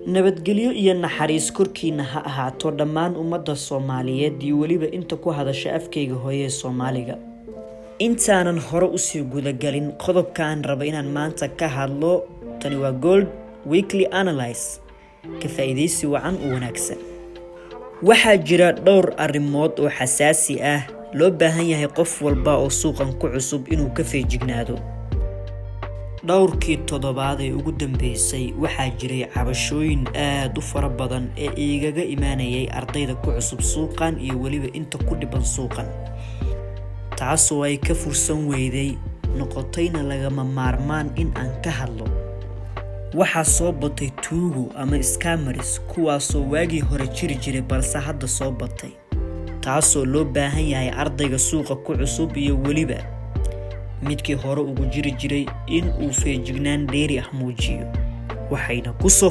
nabadgelyo iyo naxariis korkiina ha ahaato dhammaan ummadda Soomaaliyeed iyo waliba inta ku hadasha afkayga hooyo Soomaaliga. Intaanan hore u sii guda galin qodobkaan raba inaan maanta ka hadlo, tani waa Gold Weekly Analyze. Ka faa'iideysi wacan oo wanaagsan. Waxaa jira dhowr arrimood oo xasaasi ah loo baahan yahay qof walba oo suuqan ku cusub inuu ka feejignaado. dhowrkii toddobaad ee ugu dambeysay waxaa jiray cabashooyin aad u fara badan ee igaga imaanayay ardayda ku cusub suuqan iyo waliba inta ku dhiban suuqan, taasoo ay ka fursan weyday noqotayna lagama maarmaan in aan ka hadlo. waxaa soo batay tuugo ama scammers kuwaasoo waagii hore jiri jiray balse hadda soo batay, taasoo loo baahan yahay ardayga suuqa ku cusub iyo waliba midkii hore ugu jiri jiray in uu feejignaan dheeri ah muujiyo. waxayna ku soo